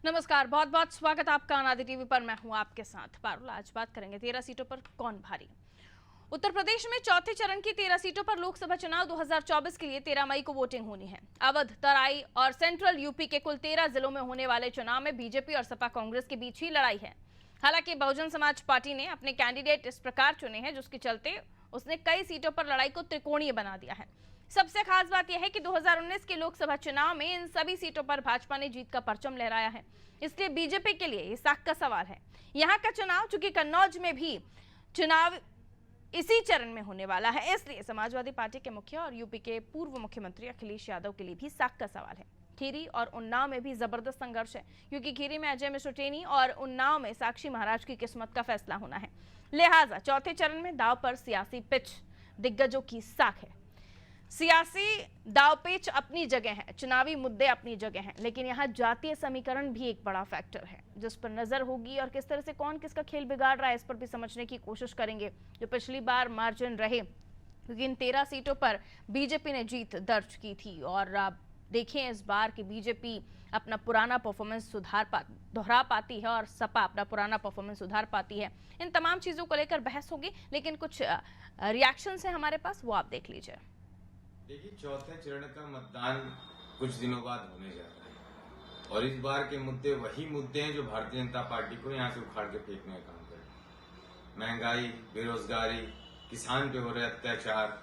नमस्कार, बहुत बहुत स्वागत आपका अनादि टीवी पर। मैं हूं आपके साथ पारुल। आज बात करेंगे 13 सीटों पर कौन भारी। उत्तर प्रदेश में चौथे चरण की 13 सीटों पर लोकसभा चुनाव 2024 के लिए 13 मई को वोटिंग होनी है। अवध, तराई और सेंट्रल यूपी के कुल 13 जिलों में होने वाले चुनाव में बीजेपी और सपा कांग्रेस के बीच ही लड़ाई है। हालांकि बहुजन समाज पार्टी ने अपने कैंडिडेट इस प्रकार चुने हैं जिसके चलते उसने कई सीटों पर लड़ाई को त्रिकोणीय बना दिया है। सबसे खास बात यह है कि 2019 के लोकसभा चुनाव में इन सभी सीटों पर भाजपा ने जीत का परचम लहराया है, इसलिए बीजेपी के लिए ये साख का सवाल है। यहां का चुनाव, चूंकि कन्नौज में भी चुनाव इसी चरण में होने वाला है, इसलिए समाजवादी पार्टी के मुखिया और यूपी के पूर्व मुख्यमंत्री अखिलेश यादव के लिए भी साख का सवाल है। खीरी और उन्नाव में भी जबरदस्त संघर्ष है, क्योंकि खीरी में अजय मिश्र टेनी और उन्नाव में साक्षी महाराज की किस्मत का फैसला होना है। लिहाजा चौथे चरण में दांव पर सियासी पिच दिग्गजों की साख है। सियासी दावपेच अपनी जगह है, चुनावी मुद्दे अपनी जगह हैं, लेकिन यहाँ जातीय समीकरण भी एक बड़ा फैक्टर है जिस पर नजर होगी, और किस तरह से कौन किसका खेल बिगाड़ रहा है इस पर भी समझने की कोशिश करेंगे। जो पिछली बार मार्जिन रहे, क्योंकि इन 13 सीटों पर बीजेपी ने जीत दर्ज की थी, और आप देखें इस बार की बीजेपी अपना पुराना परफॉर्मेंस दोहरा पाती है और सपा अपना पुराना परफॉर्मेंस सुधार पाती है। इन तमाम चीजों को लेकर बहस होगी, लेकिन कुछ रिएक्शन है हमारे पास, वो आप देख लीजिए। देखिए, चौथे चरण का मतदान कुछ दिनों बाद होने जा रहा है, और इस बार के मुद्दे वही मुद्दे हैं जो भारतीय जनता पार्टी को यहाँ से उखाड़ के फेंकने का काम कर रहे हैं। महंगाई, बेरोजगारी, किसान पे हो रहे अत्याचार,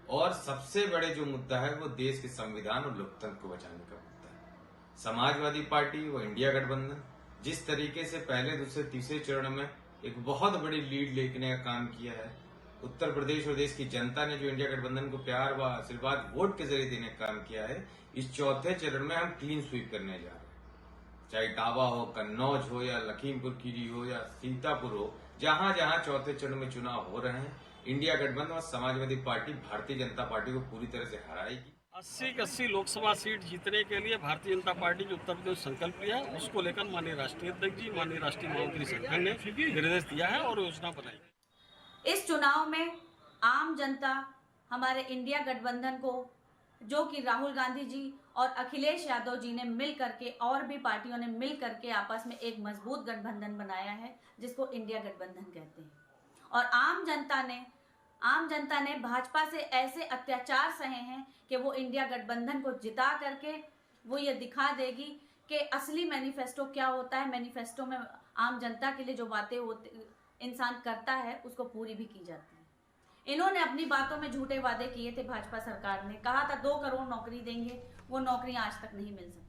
और सबसे बड़े जो मुद्दा है वो देश के संविधान और लोकतंत्र को बचाने का मुद्दा है। समाजवादी पार्टी व इंडिया गठबंधन जिस तरीके से पहले, दूसरे, तीसरे चरण में एक बहुत बड़ी लीड लेने का काम किया है, उत्तर प्रदेश और देश की जनता ने जो इंडिया गठबंधन को प्यार व आशीर्वाद वोट के जरिए देने का काम किया है, इस चौथे चरण में हम क्लीन स्वीप करने जा रहे हैं। चाहे इटावा हो, कन्नौज हो, या लखीमपुर खीरी हो, या सीतापुर हो, जहां जहां चौथे चरण में चुनाव हो रहे हैं, इंडिया गठबंधन और समाजवादी पार्टी भारतीय जनता पार्टी को पूरी तरह से हराएगी। 80 लोकसभा सीट जीतने के लिए भारतीय जनता पार्टी जो उत्तर प्रदेश संकल्प लिया, उसको लेकर माननीय राष्ट्रीय अध्यक्ष जी, माननीय राष्ट्रीय महामंत्री संगठन ने निर्देश दिया है और योजना बनाई। इस चुनाव में आम जनता हमारे इंडिया गठबंधन को, जो कि राहुल गांधी जी और अखिलेश यादव जी ने मिल करके, और भी पार्टियों ने मिल करके आपस में एक मजबूत गठबंधन बनाया है, जिसको इंडिया गठबंधन कहते हैं। और आम जनता ने भाजपा से ऐसे अत्याचार सहे हैं कि वो इंडिया गठबंधन को जिता करके वो ये दिखा देगी कि असली मैनिफेस्टो क्या होता है। मैनिफेस्टो में आम जनता के लिए जो बातें इंसान करता है उसको पूरी भी की जाती है। इन्होंने अपनी बातों में झूठे वादे किए थे। भाजपा सरकार ने कहा था 2 करोड़ नौकरी देंगे, वो नौकरी आज तक नहीं मिल सकी।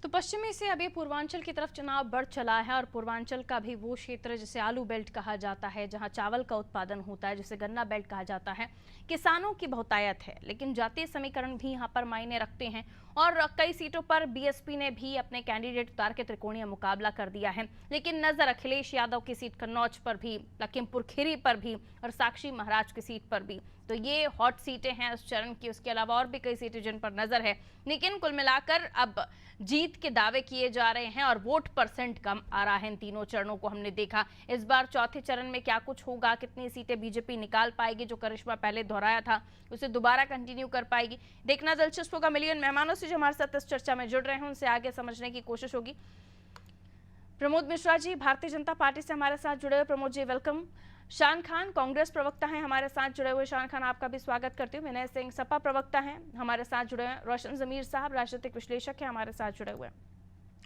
तो पश्चिमी से अभी पूर्वांचल की तरफ चुनाव बढ़ चला है, और पूर्वांचल का भी वो क्षेत्र जिसे आलू बेल्ट कहा जाता है, जहां चावल का उत्पादन होता है, जिसे गन्ना बेल्ट कहा जाता है, किसानों की बहुतायत है। लेकिन जातीय समीकरण भी यहां पर मायने रखते हैं, और कई सीटों पर बीएसपी ने भी अपने कैंडिडेट उतार के त्रिकोणीय मुकाबला कर दिया है। लेकिन नजर अखिलेश यादव की सीट कन्नौज पर भी, लखीमपुर खीरी पर भी, और साक्षी महाराज की सीट पर भी। तो ये हॉट सीटें हैं इस चरण की। उसके अलावा और भी कई सीटें जिन पर नजर है, लेकिन कुल मिलाकर अब जीत के दावे किए जा रहे हैं और वोट परसेंट कम आ रहा है। इन तीनों चरणों को हमने देखा। इस बार चौथे चरण में क्या कुछ होगा, कितनी सीटें बीजेपी निकाल पाएगी, जो करिश्मा पहले दोहराया था उसे दोबारा कंटिन्यू कर पाएगी, देखना दिलचस्प होगा। मिलियन मेहमानों से जो हमारे साथ इस चर्चा में जुड़ रहे हैं, उनसे आगे समझने की कोशिश होगी। प्रमोद मिश्रा जी भारतीय जनता पार्टी से हमारे साथ जुड़े हुए, प्रमोद जी वेलकम। शान खान कांग्रेस प्रवक्ता हैं हमारे साथ जुड़े हुए, शान खान आपका भी स्वागत करती हूँ। विनय सिंह सपा प्रवक्ता हैं हमारे साथ जुड़े हैं। रोशन जमीर साहब राजनीतिक विश्लेषक हैं हमारे साथ जुड़े हुए।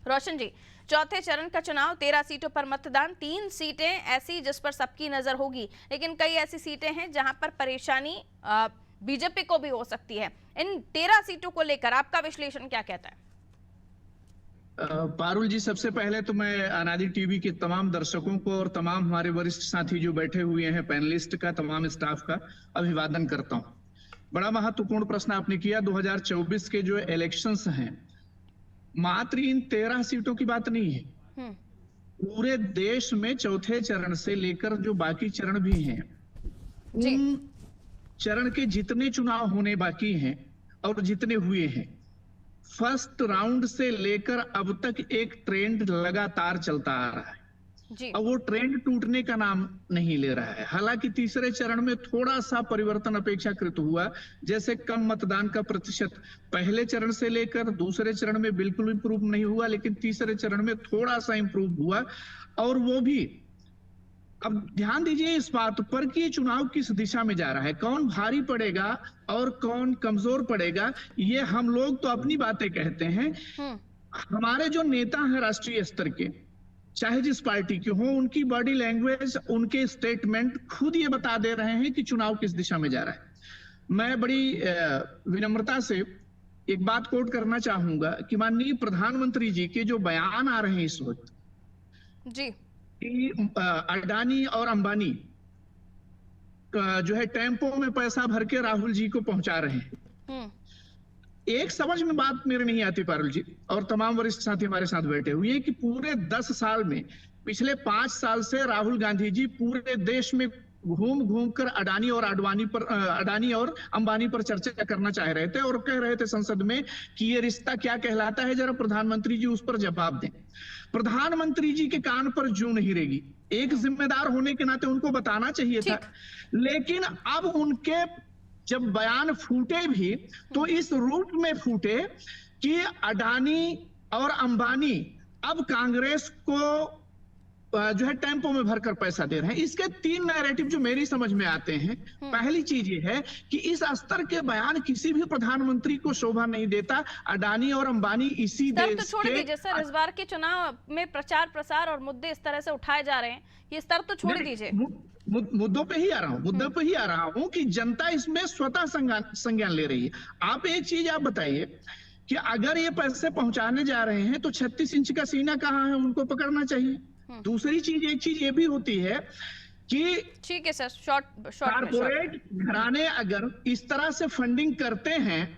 रोशन जी, चौथे चरण का चुनाव, 13 सीटों पर मतदान, 3 सीटें ऐसी जिस पर सबकी नजर होगी, लेकिन कई ऐसी सीटें हैं जहां पर परेशानी बीजेपी को भी हो सकती है। इन 13 सीटों को लेकर आपका विश्लेषण क्या कहता है? पारुल जी, सबसे पहले तो मैं अनादि टीवी के तमाम दर्शकों को और तमाम हमारे वरिष्ठ साथी जो बैठे हुए हैं, पैनलिस्ट का, तमाम स्टाफ का अभिवादन करता हूं। बड़ा महत्वपूर्ण प्रश्न आपने किया। 2024 के जो इलेक्शंस हैं, मात्र इन 13 सीटों की बात नहीं है। पूरे देश में चौथे चरण से लेकर जो बाकी चरण भी हैं, उन चरण के जितने चुनाव होने बाकी हैं और जितने हुए हैं, फर्स्ट राउंड से लेकर अब तक एक ट्रेंड लगातार चलता आ रहा है। जी। अब वो ट्रेंड टूटने का नाम नहीं ले रहा है। हालांकि तीसरे चरण में थोड़ा सा परिवर्तन अपेक्षाकृत हुआ, जैसे कम मतदान का प्रतिशत पहले चरण से लेकर दूसरे चरण में बिल्कुल इंप्रूव नहीं हुआ, लेकिन तीसरे चरण में थोड़ा सा इंप्रूव हुआ। और वो भी, अब ध्यान दीजिए इस बात पर कि ये चुनाव किस दिशा में जा रहा है, कौन भारी पड़ेगा और कौन कमजोर पड़ेगा। ये हम लोग तो अपनी बातें कहते हैं, हमारे जो नेता हैं राष्ट्रीय स्तर के, चाहे जिस पार्टी के हो, उनकी बॉडी लैंग्वेज, उनके स्टेटमेंट खुद ये बता दे रहे हैं कि चुनाव किस दिशा में जा रहा है। मैं बड़ी विनम्रता से एक बात कोट करना चाहूंगा कि माननीय प्रधानमंत्री जी के जो बयान आ रहे हैं इस वक्त जी, कि अडानी और अंबानी जो है टेम्पो में पैसा भर के राहुल जी को पहुंचा रहे हैं। एक समझ में बात मेरे नहीं आती पारुल जी और तमाम वरिष्ठ साथी हमारे साथ बैठे हुए कि पूरे 10 साल में, पिछले 5 साल से राहुल गांधी जी पूरे देश में घूम घूम कर अडानी और अंबानी पर चर्चा करना चाह रहे थे और कह रहे थे संसद में कि ये रिश्ता क्या कहलाता है, जरा प्रधानमंत्री जी उस पर जवाब दें। प्रधानमंत्री जी के कान पर जूं नहीं रेगी, एक जिम्मेदार होने के नाते उनको बताना चाहिए था। लेकिन अब उनके जब बयान फूटे भी तो इस रूट में फूटे कि अडानी और अंबानी अब कांग्रेस को जो है टेम्पो में भरकर पैसा दे रहे हैं। इसके 3 नैरेटिव जो मेरी समझ में आते हैं। पहली चीज ये है कि इस स्तर के बयान किसी भी प्रधानमंत्री को शोभा नहीं देता। अडानी और अंबानी इसी तो देश छोड़ दीजिए सर, इस बार के चुनाव में प्रचार प्रसार और मुद्दे इस तरह से उठाए जा रहे हैं, ये स्तर तो छोड़ दीजिए। मुद्दों पे ही आ रहा हूं कि जनता इसमें स्वतः संज्ञान ले रही है। आप एक चीज आप बताइए कि अगर ये पैसे पहुंचाने जा रहे हैं तो 36 इंच का सीना कहाँ है, उनको पकड़ना चाहिए। दूसरी चीज, एक चीज ये भी होती है कि ठीक है सर, शॉर्ट कारपोरेट घराने अगर इस तरह से फंडिंग करते हैं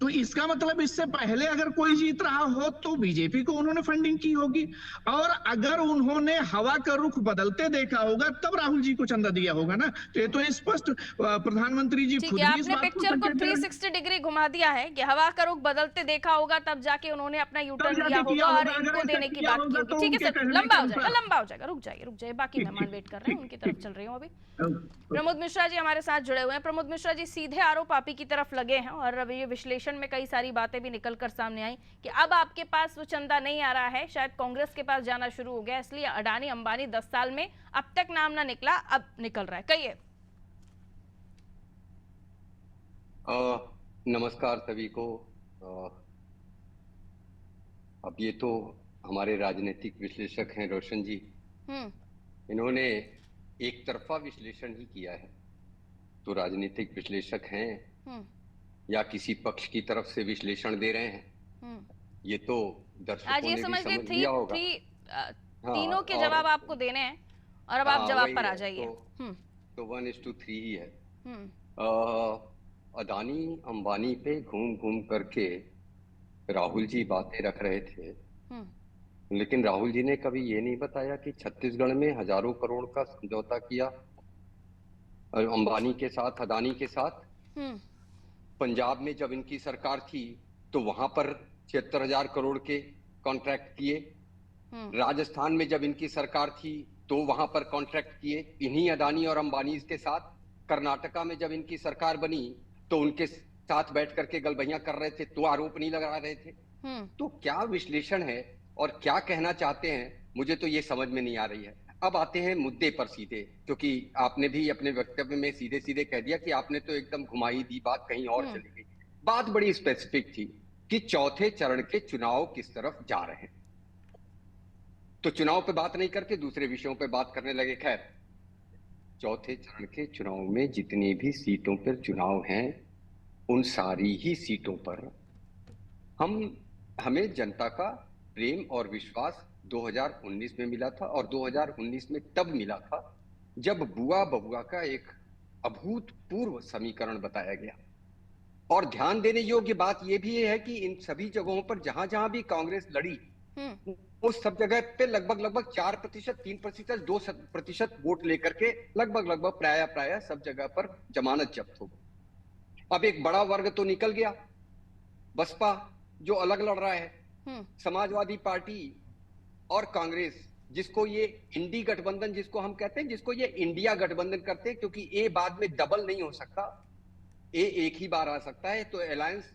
तो इसका मतलब इससे पहले अगर कोई जीत रहा हो तो बीजेपी को उन्होंने फंडिंग की होगी, और अगर उन्होंने हवा का रुख बदलते देखा होगा तब राहुल जी को चंदा दिया होगा ना। तो ये तो स्पष्ट प्रधानमंत्री जी खुद भी इस आपने बात पिक्चर को 360 डिग्री घुमा दिया है कि हवा का रुख बदलते देखा होगा तब जाके उन्होंने अपना यूटर्न लिया होगा और इनको देने की बात की होगी। ठीक है सर, लंबा हो जाएगा, रुक जाइए, बाकी मेहमान वेट कर रहे हैं, उनकी तरफ चल रही हूँ अभी। प्रमोद मिश्रा जी हमारे साथ जुड़े हुए हैं। प्रमोद मिश्रा जी, सीधे आरोप आप ही की तरफ लगे हैं और अब ये विश्लेषण में कई सारी बातें भी निकल कर सामने आई कि अब आपके पास वो चंदा नहीं आ रहा है, शायद कांग्रेस के पास जाना शुरू हो गया, इसलिए अडानी अंबानी 10 साल में अब तक नाम ना निकला, अब निकल रहा है। कहिए। नमस्कार सभी को। अब ये तो हमारे राजनीतिक विश्लेषक हैं रोशन जी, इन्होंने एक तरफा विश्लेषण ही किया है। तो राजनीतिक विश्लेषक हैं या किसी पक्ष की तरफ से विश्लेषण दे रहे हैं, ये तो दर्शकों ने भी समझ लिया होगा। तीनों के जवाब आपको देने हैं और अब आप जवाब पर आ जाइए। तो 1:3 ही है। अडानी अंबानी पे घूम घूम करके राहुल जी बातें रख रहे थे, लेकिन राहुल जी ने कभी ये नहीं बताया कि छत्तीसगढ़ में हजारों करोड़ का समझौता किया अंबानी के साथ, अडानी के साथ। पंजाब में जब इनकी सरकार थी तो वहां पर 76,000 करोड़ के कॉन्ट्रैक्ट किए। राजस्थान में जब इनकी सरकार थी तो वहां पर कॉन्ट्रैक्ट किए इन्हीं अडानी और अंबानी के साथ। कर्नाटका में जब इनकी सरकार बनी तो उनके साथ बैठ करके गलबैया कर रहे थे, तो आरोप नहीं लगा रहे थे। तो क्या विश्लेषण है और क्या कहना चाहते हैं, मुझे तो ये समझ में नहीं आ रही है। अब आते हैं मुद्दे पर सीधे, क्योंकि आपने भी अपने वक्तव्य में सीधे सीधे कह दिया कि आपने तो एकदम घुमाई दी बात, कहीं और चली गई। बात बड़ी स्पेसिफिक थी कि चौथे चरण के चुनाव किस तरफ जा रहे हैं, तो चुनाव पे बात नहीं करके दूसरे विषयों पे बात करने लगे। खैर, चौथे चरण के चुनाव में जितनी भी सीटों पर चुनाव हैं, उन सारी ही सीटों पर हमें जनता का प्रेम और विश्वास 2019 में मिला था, और 2019 में तब मिला था जब बुआ बबुआ का एक अभूतपूर्व समीकरण बताया गया। और ध्यान देने योग्य बात यह भी है कि इन सभी जगहों पर जहां जहां भी कांग्रेस लड़ी, उस सब जगह पे लगभग 4%, 3%, 2% वोट लेकर के लगभग प्राय सब जगह पर जमानत जब्त हो गई। अब एक बड़ा वर्ग तो निकल गया, बसपा जो अलग लड़ रहा है, समाजवादी पार्टी और कांग्रेस जिसको ये इंडी गठबंधन जिसको हम कहते हैं, जिसको ये इंडिया गठबंधन करते हैं, क्योंकि ए बाद में डबल नहीं हो सकता, ए एक ही बार आ सकता है, तो अलायंस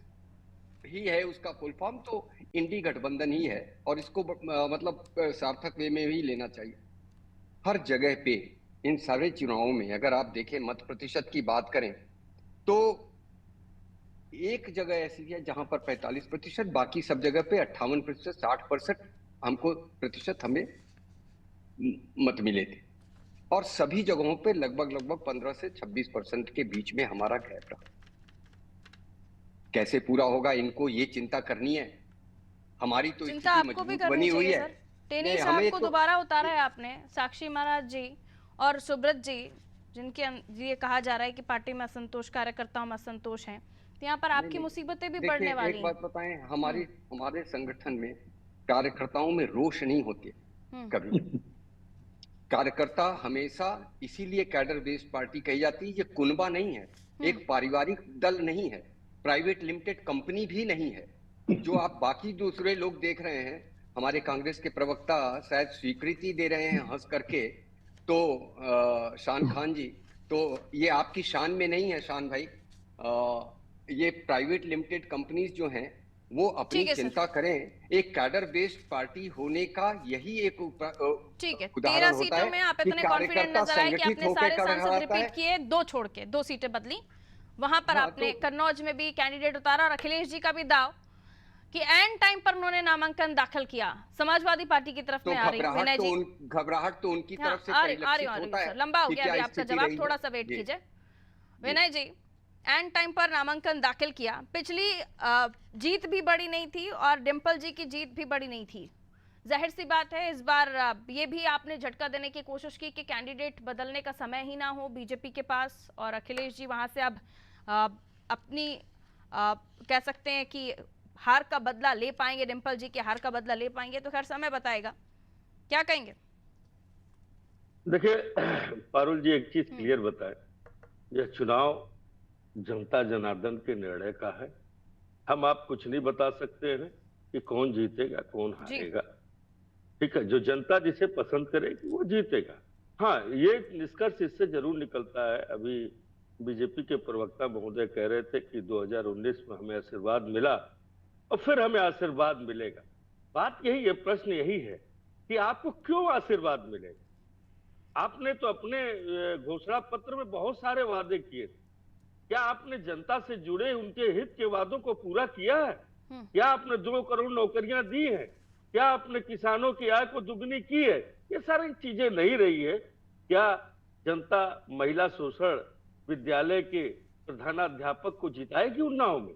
ही है उसका फुल फॉर्म, तो इंडी गठबंधन ही है। और इसको मतलब सार्थक वे में भी लेना चाहिए। हर जगह पे इन सारे चुनावों में अगर आप देखें, मत प्रतिशत की बात करें तो एक जगह ऐसी है जहां पर 45%, बाकी सब जगह पे 58%, 60% हमको प्रतिशत हमें मत मिले थे। और सभी जगहों पे लगभग 15 से 26% के बीच में हमारा गैप रहा। कैसे पूरा होगा, इनको ये चिंता करनी है। हमारी तो चिंता स्थिति आपको भी मजबूत करनी बनी हुई चाहिए है। सर। टेनी नहीं, साहब हमें को तो- दोबारा उतारा है आपने, साक्षी महाराज जी और सुब्रत जी, जिनके ये कहा जा रहा है कि पार्टी में असंतोष, कार्यकर्ताओं में असंतोष है, तो यहाँ पर आपकी नहीं, मुसीबतें भी देखिए, बढ़ने वाली एक बात बताएं, हमारे संगठन में कार्यकर्ताओं में रोष नहीं होते कभी। कार्यकर्ता हमेशा, इसीलिए कैडर बेस्ड पार्टी कही जाती है। ये कुनबा नहीं है, एक पारिवारिक दल नहीं है, प्राइवेट लिमिटेड कंपनी भी नहीं है। जो आप बाकी दूसरे लोग देख रहे हैं, हमारे कांग्रेस के प्रवक्ता शायद स्वीकृति दे रहे हैं हंस करके, तो शान खान जी, तो ये आपकी शान में नहीं है शान भाई। ये प्राइवेट लिमिटेड कंपनीज जो हैं वो अपनी चिंता करें। एक कैडर बेस्ड पार्टी होने का यही एक ठीक है। 13 उदाहरण होता सीटों है में आप कि इतने कॉन्फिडेंट कार्यकर्ता नजर आए कि संगठित आपने होकर सारे खड़ा सांसद रहता है। रिपीट किए, 2 छोड़ के 2 सीटें बदली। वहां पर आपने कन्नौज में भी कैंडिडेट उतारा और अखिलेश जी का भी दाव कि एंड टाइम पर उन्होंने नामांकन दाखिल किया। समाजवादी पार्टी की तरफ तो में आ रही विनय जी, घबराहट तो उनकी तरफ से आ रही परिलक्षित होता है। लंबा हो कि गया क्या अभी आपका स्थिति जवाब, रही है। थोड़ा सा वेट जी। कीजिए। विनय जी, एंड टाइम पर नामांकन दाखिल किया। पिछली जीत भी बड़ी नहीं थी और डिम्पल जी की जीत भी बड़ी नहीं थी। जाहिर सी बात है इस बार ये भी आपने झटका देने की कोशिश की कि कैंडिडेट बदलने का समय ही ना हो बीजेपी के पास, और अखिलेश जी वहां से अब अपनी कह सकते हैं कि हार का बदला ले पाएंगे, डिम्पल जी के हार का बदला ले पाएंगे, तो खैर समय बताएगा। क्या कहेंगे? देखिए पारुल जी, एक चीज क्लियर बताएं, यह चुनाव जनता जनार्दन के निर्णय का है। हम आप कुछ नहीं बता सकते हैं कि कौन जीतेगा कौन हारेगा, ठीक है। जो जनता जिसे पसंद करेगी वो जीतेगा। हाँ, ये निष्कर्ष इससे जरूर निकलता है, अभी बीजेपी के प्रवक्ता महोदय कह रहे थे कि 2019 में हमें आशीर्वाद मिला और फिर हमें आशीर्वाद मिलेगा। बात यही है, प्रश्न यही है कि आपको क्यों आशीर्वाद मिलेगा। आपने तो अपने घोषणा पत्र में बहुत सारे वादे किए थे। क्या आपने जनता से जुड़े उनके हित के वादों को पूरा किया है? क्या आपने 2 करोड़ नौकरियां दी हैं? क्या आपने किसानों की आय को दुगनी की है? ये सारी चीजें नहीं रही है। क्या जनता महिला शोषण विद्यालय के प्रधानाध्यापक को जिताएगी उन्नाव में?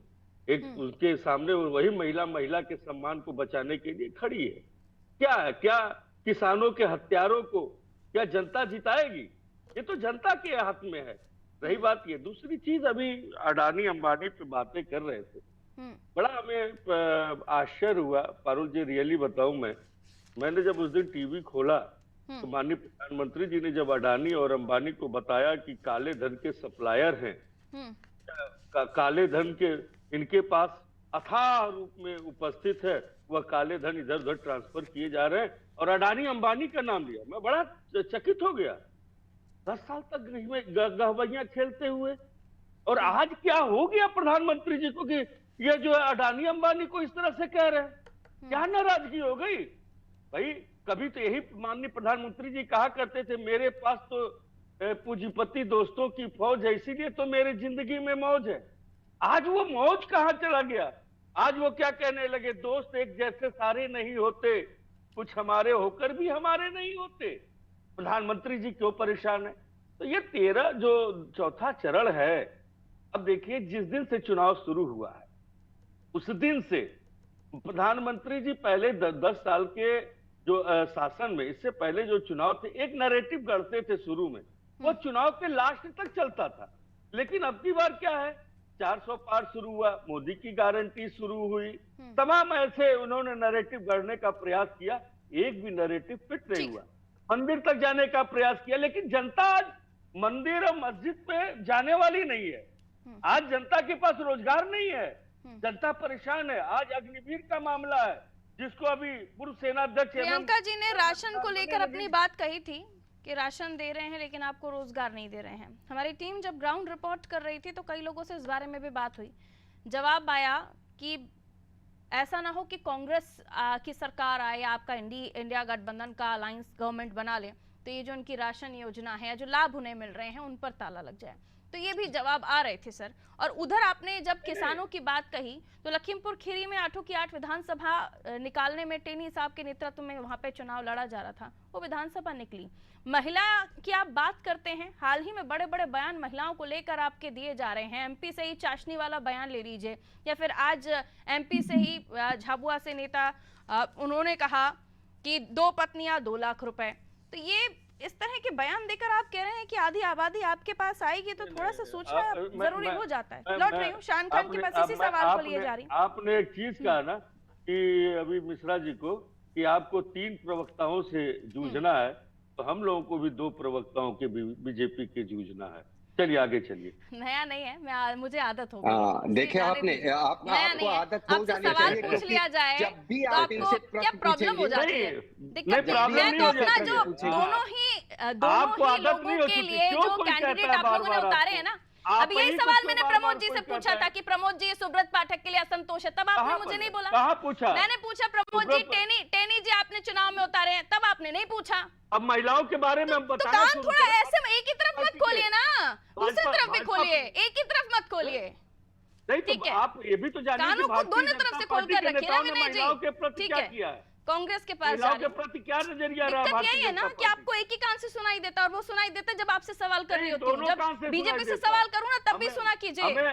एक उनके सामने वही महिला के सम्मान को बचाने के लिए खड़ी है। क्या किसानों के हत्यारों को क्या जनता जिताएगी? ये तो जनता के हाथ में है। रही बात ये, दूसरी चीज, अभी अडानी अंबानी पे बातें कर रहे थे, बड़ा हमें आश्चर्य हुआ पारुल जी। रियली बताऊं, मैंने जब उस दिन टीवी खोला तो माननीय प्रधानमंत्री जी ने जब अडानी और अंबानी को बताया कि काले धन के सप्लायर हैं, काले धन के इनके पास अथाह रूप में उपस्थित है, वह काले धन इधर उधर ट्रांसफर किए जा रहे हैं, और अडानी अंबानी का नाम लिया, मैं बड़ा चकित हो गया। 10 साल तक गहवैया खेलते हुए, और आज क्या हो गया प्रधानमंत्री जी को कि ये जो है अडानी अंबानी को इस तरह से कह रहे हैं? क्या नाराजगी हो गई भाई? कभी तो यही माननीय प्रधानमंत्री जी कहा करते थे, मेरे पास तो पूंजीपति दोस्तों की फौज है, इसीलिए तो मेरी जिंदगी में मौज है। आज वो मौज कहां चला गया? आज वो क्या कहने लगे, दोस्त एक जैसे सारे नहीं होते, कुछ हमारे होकर भी हमारे नहीं होते। प्रधानमंत्री जी क्यों परेशान है? तो ये 13 जो चौथा चरण है, अब देखिए जिस दिन से चुनाव शुरू हुआ है उस दिन से प्रधानमंत्री जी पहले 10 साल के जो शासन में, इससे पहले जो चुनाव थे, एक नैरेटिव गढ़ते थे शुरू में, वो चुनाव के लास्ट तक चलता था। लेकिन अब की बार क्या है, 400 पार शुरू हुआ, मोदी की गारंटी शुरू हुई, तमाम ऐसे उन्होंने नैरेटिव गढ़ने का प्रयास किया, एक भी नैरेटिव फिट नहीं हुआ। मंदिर तक जाने का प्रयास किया, लेकिन जनता आज मंदिर और मस्जिद पे जाने वाली नहीं है। आज जनता के पास रोजगार नहीं है, जनता परेशान है। आज अग्निवीर का मामला है, जिसको अभी पूर्व सेनाध्यक्ष प्रियंका जी ने राशन को लेकर अपनी बात कही थी कि राशन दे रहे हैं लेकिन आपको रोजगार नहीं दे रहे हैं। हमारी टीम जब ग्राउंड रिपोर्ट कर रही थी तो कई लोगों से इस बारे में भी बात हुई। जवाब आया कि ऐसा ना हो कि कांग्रेस की सरकार आए, आपका इंडिया गठबंधन का अलायंस गवर्नमेंट बना ले तो ये जो उनकी राशन योजना है, जो लाभ उन्हें मिल रहे हैं, उन पर ताला लग जाए। तो ये भी जवाब आ रहे थे सर। और उधर आपने जब किसानों की बात कही तो लखीमपुर खीरी में 8 की 8 विधानसभा निकालने में टेनी साहब के नेतृत्व में वहां पे चुनाव लड़ा जा रहा था, वो विधानसभा निकली। महिला की आप बात करते हैं, हाल ही में बड़े बड़े बयान महिलाओं को लेकर आपके दिए जा रहे हैं। एमपी से ही चाशनी वाला बयान ले लीजिए, या फिर आज एमपी से ही झाबुआ से नेता उन्होंने कहा कि 2 पत्नियां 2 लाख रुपए। तो ये इस तरह के बयान देकर आप कह रहे हैं कि आधी आबादी आपके पास आएगी, तो थोड़ा सा सोचना जरूरी हो जाता है। लौट रही हूँ शान खान के पास, इसी सवाल को लिए जा रही हूँ। आपने एक चीज कहा ना कि अभी मिश्रा जी को कि आपको 3 प्रवक्ताओं से जूझना है, तो हम लोगों को भी 2 प्रवक्ताओं के बीजेपी के जूझना है। चलिए आगे चलिए। नया नहीं है, मुझे आदत हो गई। देखिए आपको आदत हो जानी चाहिए। सवाल पूछ लिया जाए जब भी तो आपको क्या प्रॉब्लम हो जाती है? दिक्कत मैं तो अपना जो दोनों ही लोगों के लिए जो कैंडिडेट आप लोगों ने उतारे हैं ना, अभी यही सवाल मैंने प्रमोद जी से पूछा था कि प्रमोद जी सुब्रत पाठक के लिए असंतोष है, तब आपने मुझे नहीं बोला। कहाँ पूछा? मैंने पूछा प्रमोद जी टेनी जी आपने चुनाव में उतारे हैं, तब आपने नहीं पूछा। अब महिलाओं के बारे में हम तो कान थोड़ा ऐसे एक ही तरफ मत खोलिए ना, दूसरी तरफ भी खोलिए, एक ही तरफ मत खोलिए। नहीं तो आप ये भी तो जानिए कानों को दोनों तरफ से खोल कर रखिए ना विनय जी। ठीक है, कांग्रेस के पास के प्रति क्या नजरिया रहा? दिक्कत यही है ना कि आपको एक ही कान से सुनाई देता है, और वो सुनाई देता है जब आपसे सवाल कर रही होती हूँ। जब बीजेपी से सवाल करूँ ना तब भी सुना कीजिए।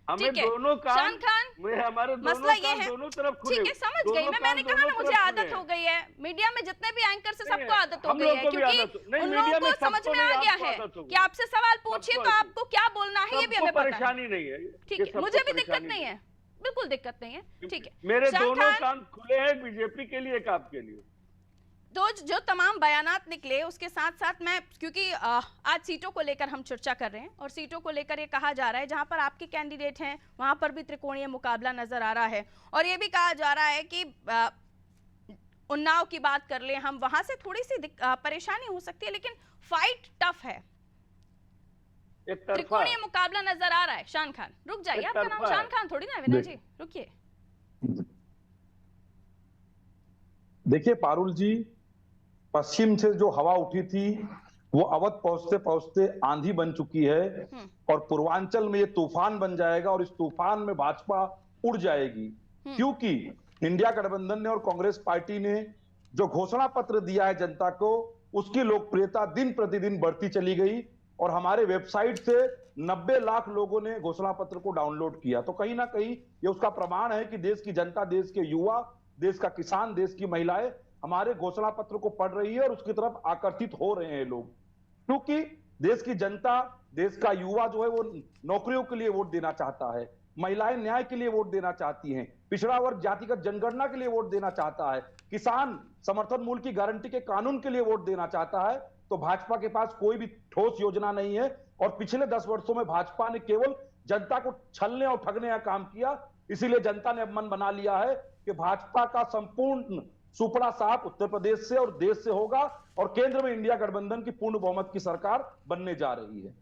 हमें दोनों कान, शान खान, हमारे मसला ये है। दोनों तरफ खुले। ठीक है, समझ गई मैंने कहा ना मुझे आदत हो गई है। मीडिया में जितने भी एंकर से सबको आदत हो गई है, क्योंकि उन लोगों को समझ में आ गया है कि आपसे सवाल पूछिए तो आपको क्या बोलना है ये भी हमें पता है। परेशानी नहीं है। ठीक है, मुझे भी दिक्कत नहीं है, बिल्कुल दिक्कत नहीं है। ठीक है, मेरे दोनों कान खुले हैं बीजेपी के लिए, आपके लिए। तो जो तमाम बयानात निकले उसके साथ साथ मैं, क्योंकि आज सीटों को लेकर हम चर्चा कर रहे हैं और सीटों को लेकर ये कहा जा रहा है जहां पर आपके कैंडिडेट हैं वहां पर भी त्रिकोणीय मुकाबला नजर आ रहा है, और ये भी कहा जा रहा है कि उन्नाव की बात कर ले हम, वहां से थोड़ी सी परेशानी हो सकती है, लेकिन फाइट टफ है। त्रिकोणीय मुकाबला नजर आ रहा है। शान खान रुक जाइए, आपका नाम शान खान थोड़ी ना है विनय जी, रुकिए। देखिए पारुल जी, पश्चिम से जो हवा उठी थी वो अवध पहुंचते पहुंचते आंधी बन चुकी है, और पूर्वांचल में ये तूफान बन जाएगा, और इस तूफान में भाजपा उड़ जाएगी। क्योंकि इंडिया गठबंधन ने और कांग्रेस पार्टी ने जो घोषणा पत्र दिया है जनता को, उसकी लोकप्रियता दिन प्रतिदिन बढ़ती चली गई, और हमारे वेबसाइट से 90 लाख लोगों ने घोषणा पत्र को डाउनलोड किया। तो कहीं ना कहीं ये उसका प्रमाण है कि देश की जनता, देश के युवा, देश का किसान, देश की महिलाएं हमारे घोषणा पत्र को पढ़ रही है और उसकी तरफ आकर्षित हो रहे हैं लोग। क्योंकि देश की जनता, देश का युवा जो है वो नौकरियों के लिए वोट देना चाहता है, महिलाएं न्याय के लिए वोट देना चाहती हैं, पिछड़ा वर्ग जातिगत जनगणना के लिए वोट देना चाहता है, किसान समर्थन मूल्य की गारंटी के कानून के लिए वोट देना चाहता है। तो भाजपा के पास कोई भी ठोस योजना नहीं है, और पिछले 10 वर्षों में भाजपा ने केवल जनता को छलने और ठगने का काम किया। इसीलिए जनता ने अब मन बना लिया है कि भाजपा का संपूर्ण सुपड़ा साफ उत्तर प्रदेश से और देश से होगा, और केंद्र में इंडिया गठबंधन की पूर्ण बहुमत की सरकार बनने जा रही है।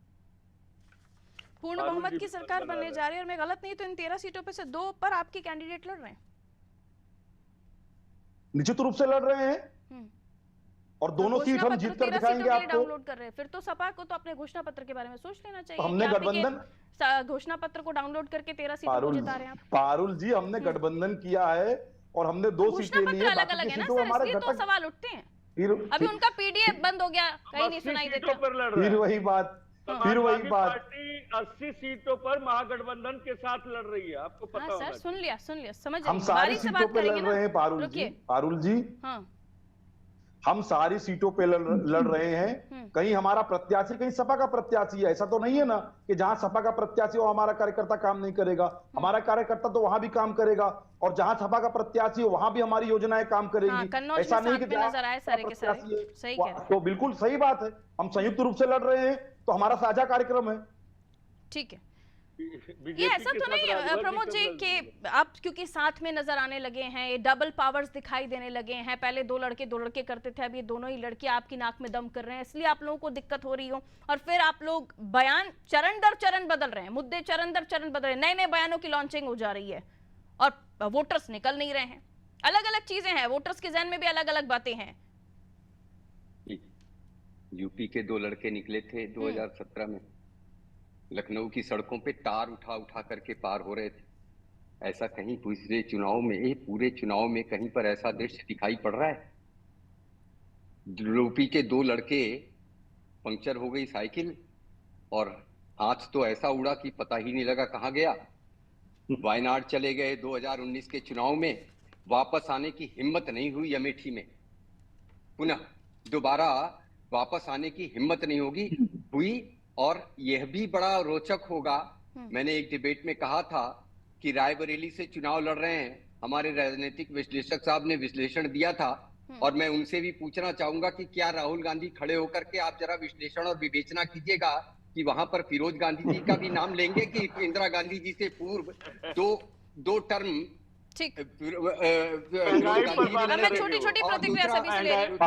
पूर्ण बहुमत की सरकार बनने जा रही है, और मैं गलत नहीं तो इन 13 सीटों पे से 2 पर आपके कैंडिडेट लड़ रहे हैं। निश्चित रूप से लड़ रहे हैं, और दोनों सीट हम जीत कर दिखाएंगे आपको। डाउनलोड कर रहे हैं, फिर तो सपा को तो अपने घोषणा पत्र के बारे में सोच लेना चाहिए। हमने गठबंधन घोषणा पत्र को डाउनलोड करके 13 सीटों को जिता रहे हैं आप। पारुल जी, हमने गठबंधन किया है और हमने 2 सीटें ली हैं, अलग अलग है ना सर, इसलिए तो सवाल उठते हैं। अभी उनका पीडीएफ बंद हो गया, कहीं नहीं सुनाई देता। फिर वही बात 80 सीटों पर महागठबंधन के साथ लड़ रही है, आपको पता होगा। सर सुन लिया समझ, हम सारी सीटों पे लड़ रहे हैं पारुल जी। हाँ, हम सारी सीटों पे लड़ रहे हैं। कहीं हमारा प्रत्याशी कहीं सपा का प्रत्याशी है, ऐसा तो नहीं है ना कि जहां सपा का प्रत्याशी हो हमारा कार्यकर्ता काम नहीं करेगा। हमारा कार्यकर्ता तो वहां भी काम करेगा, और जहां सपा का प्रत्याशी हो वहां भी हमारी योजनाएं काम करेंगी। ऐसा नहीं कि नजर आए सारे के सारे, सही कह रहे हैं। तो बिल्कुल सही बात है, हम संयुक्त रूप से लड़ रहे हैं, तो हमारा साझा कार्यक्रम है। ठीक है, बीजेपी ये ऐसा तो नहीं है प्रमोद जी कि आप क्योंकि साथ में नजर आने लगे हैं, ये डबल पावर्स दिखाई देने लगे हैं, पहले दो लड़के करते थे, अब ये दोनों ही लड़के आपकी नाक में दम कर रहे हैं, इसलिए आप लोगों को दिक्कत हो रही हो, और फिर आप लोग बयान चरण दर चरण बदल रहे हैं, मुद्दे चरण दर चरण बदल रहे हैं, नए नए बयानों की लॉन्चिंग हो जा रही है और वोटर्स निकल नहीं रहे हैं, अलग अलग चीजें हैं, वोटर्स के जहन में भी अलग अलग बातें हैं। यूपी के दो लड़के निकले थे 2017 में, लखनऊ की सड़कों पे टार उठा उठा करके पार हो रहे थे। ऐसा कहीं पूरे चुनाव में कहीं पर ऐसा दृश्य दिखाई पड़ रहा है? यूपी के दो लड़के, पंक्चर हो गई साइकिल और हाथ तो ऐसा उड़ा कि पता ही नहीं लगा कहां गया। वायनाड चले गए 2019 के चुनाव में, वापस आने की हिम्मत नहीं हुई अमेठी में, पुनः दोबारा वापस आने की हिम्मत नहीं हुई। और यह भी बड़ा रोचक होगा, मैंने एक डिबेट में कहा था कि रायबरेली से चुनाव लड़ रहे हैं, हमारे राजनीतिक विश्लेषक साहब ने विश्लेषण दिया था, और मैं उनसे भी पूछना चाहूंगा कि क्या राहुल गांधी खड़े होकर के आप जरा विश्लेषण और विवेचना कीजिएगा कि वहां पर फिरोज गांधी जी का भी नाम लेंगे कि इंदिरा गांधी जी से पूर्व दो टर्म। ठीक, मैं छोटी छोटी प्रतिक्रिया सभी से ले रही हूं,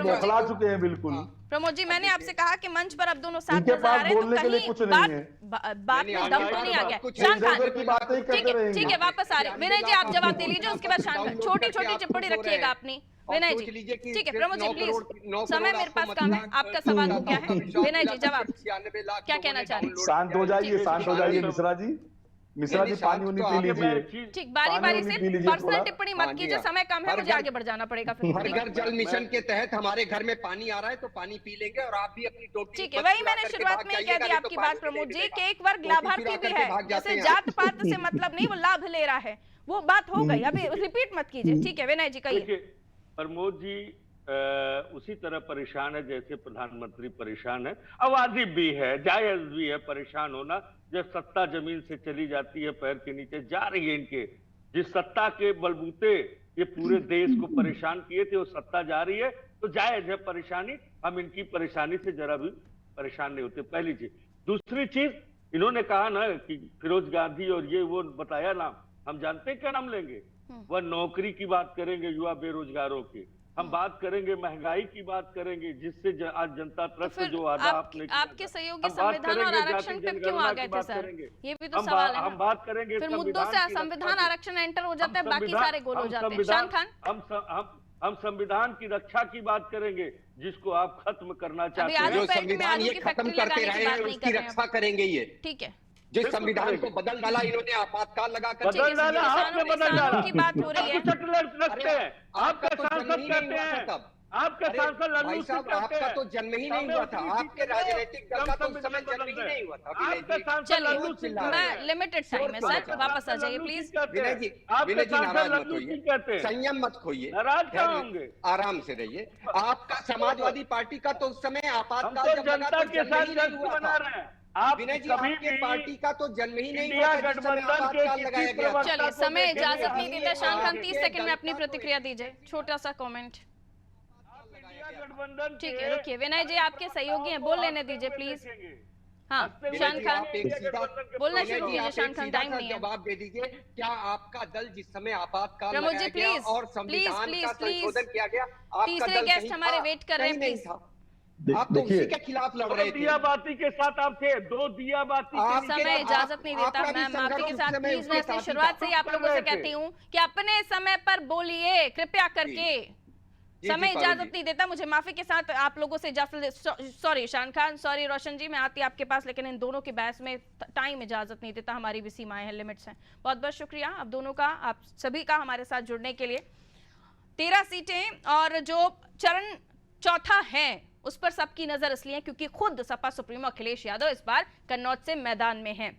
बौखला चुके हैं बिल्कुल। प्रमोद जी, मैंने आपसे कहा कि मंच पर अब दोनों साथ नजर आ रहे हैं, तो कहीं बात में दम तो नहीं आ गया। शान खान, ठीक है, वापस आ रहे हैं। विनय जी, आप जवाब दे लीजिए, उसके बाद शान खान। छोटी छोटी टिप्पणी रखिएगा अपनी। विनय जी, ठीक है। प्रमोद जी प्लीज, समय मेरे पास कम है, आपका सवाल हो गया है। विनय जी जवाब, क्या कहना चाह रहे हैं? शांत हो जाइए मिश्रा जी पानी उनी पी लीजिए। ठीक, बारी बारी से पर्सनल टिप्पणी मत कीजिए, समय कम है, मुझे आगे बढ़ जाना पड़ेगा फिर। हर घर जल मिशन के तहत हमारे घर में पानी आ रहा है, तो पानी पी लेंगे और आप भी अपनी टोटी। ठीक है, वही मैंने शुरुआत में कह दी आपकी बात प्रमोद जी कि एक वर्ग लाभार्थी भी है, जैसे जात पात से मतलब नहीं, वो लाभ ले रहा है, वो बात हो गई, अभी रिपीट मत कीजिए। ठीक है विनय जी कहिए। प्रमोद जी उसी तरह परेशान है जैसे प्रधानमंत्री परेशान है, अवाजिब भी है, जायज भी है परेशान होना। जब सत्ता जमीन से चली जाती है, पैर के नीचे जा रही है इनके, जिस सत्ता के बलबूते ये पूरे देश को परेशान किए थे, वो सत्ता जा रही है, तो जायज है परेशानी। हम इनकी परेशानी से जरा भी परेशान नहीं होते, पहली चीज। दूसरी चीज, इन्होंने कहा ना कि फिरोज गांधी और ये वो बताया नाम, हम जानते हैं क्या नाम लेंगे? वह नौकरी की बात करेंगे, युवा बेरोजगारों की, हम बात करेंगे महंगाई की बात करेंगे, जिससे आज जनता ट्रस्ट से जो वादा आपने आपके सहयोगी संविधान और आरक्षण पे क्यों आ गए थे सर? ये भी तो सवाल है। हम बात करेंगे फिर मुद्दों से संविधान आरक्षण एंटर हो जाता है, बाकी सारे गोल हो जाते हैं। शान खान, हम संविधान की रक्षा की बात करेंगे, जिसको आप खत्म करना चाहते हैं। जो संविधान ये खत्म करते रहे हैं, उसकी रक्षा करेंगे ये। ठीक है, जिस संविधान को बदल डाला इन्होंने, आपातकाल लगा कर बदल डाला, आपने बदल डाला की बात हो रही है। रखते हैं आपका सांसद कहते हैं, आपके सांसद भाई साहब, आपका तो जन्म ही नहीं हुआ था, आपके राजनीतिक दल का तो उस समय जन्म ही नहीं हुआ था। चलिए, मैं लिमिटेड टाइम है सर, वापस आ जाइए प्लीज। विनय जी नाराज मत होइए, संयम मत खोइए, आराम से रहिए। आपका समाजवादी पार्टी का तो उस समय आपातकाल जब लगा तो जन्म ही नहीं हुआ था। विनय जी, आपके पार्टी का तो जन्म ही नहीं हुआ था जिस समय आपातकाल लगाया गया। चलिए, समय इजाजत नहीं देता। शान खान 30 सेकंड में अपनी प्रतिक्रिया दीजिए, छोटा सा कमेंट। ठीक है, रुकिए विनय जी, आपके सहयोगी हैं, बोल लेने दीजिए प्लीज। हाँ शान खान, बोलना शुरू कीजिए। शान खान, टाइम नहीं है। जवाब दे दीजिए, क्या आपका दल जिस समय आपातकाल प्रमोद जी लगाया गया प्लीज और संविधान का संशोधन किया गया, तीसरे गेस्ट हमारे वेट कर रहे हैं, प्लीज। आप तो उसी के खिलाफ लड़ रहे थे। दियाबाती के साथ आप थे, दो दियाबाती। समय इजाजत नहीं देता। मैं माफी के साथ प्लीज, मैं इसलिए शुरुआत से ही आप लोगों से कहती हूँ कि अपने समय पर बोलिए कृपया करके। समय इजाजत नहीं देता। मुझे माफी के साथ आप लोगों से सॉरी शान खान, सॉरी रोशन जी, मैं आती आपके पास, लेकिन इन दोनों की बहस में टाइम इजाजत नहीं देता, हमारी भी सीमाएं हैं, लिमिट्स हैं। बहुत बहुत शुक्रिया आप दोनों का, आप सभी का हमारे साथ जुड़ने के लिए। 13 सीटें और जो चरण चौथा है उस पर सबकी नजर इसलिए क्योंकि खुद सपा सुप्रीमो अखिलेश यादव इस बार कन्नौज से मैदान में हैं।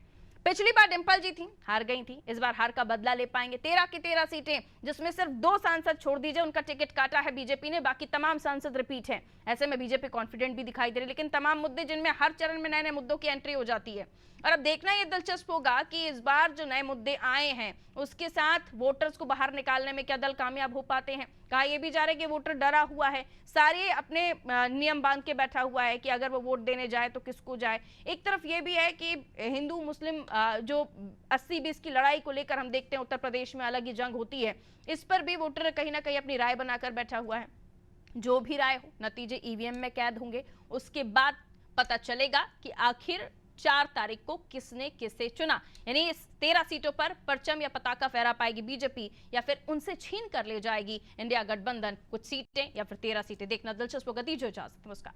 पिछली बार डिंपल जी थी, हार गई थी, इस बार हार का बदला ले पाएंगे। 13 की 13 सीटें, जिसमें सिर्फ 2 सांसद छोड़ दीजिए उनका टिकट काटा है बीजेपी ने, बाकी तमाम सांसद रिपीट हैं। ऐसे में बीजेपी कॉन्फिडेंट भी दिखाई दे रही, लेकिन तमाम मुद्दे जिनमें हर चरण में नए नए मुद्दों की एंट्री हो जाती है। और अब देखना ये दिलचस्प होगा कि इस बार जो नए मुद्दे आए हैं उसके साथ वोटर्स को बाहर निकालने में क्या दल कामयाब हो पाते हैं। कहा यह भी जा रहा है कि वोटर डरा हुआ है, सारे अपने नियम बांध के बैठा हुआ है कि अगर वो वोट देने जाए तो किसको जाए। एक तरफ ये भी है कि हिंदू मुस्लिम जो 80-20 की लड़ाई को लेकर हम देखते हैं उत्तर प्रदेश में अलग ही जंग होती है, इस पर भी वोटर कहीं ना कहीं अपनी राय बनाकर बैठा हुआ है। जो भी राय हो, नतीजे ईवीएम में कैद होंगे, उसके बाद पता चलेगा कि आखिर 4 तारीख को किसने किसे चुना। यानी इस 13 सीटों पर परचम या पताका फहरा पाएगी बीजेपी या फिर उनसे छीन कर ले जाएगी इंडिया गठबंधन कुछ सीटें या फिर 13 सीटें। देखना दिलचस्प होगा। दीजिए इजाजत, नमस्कार।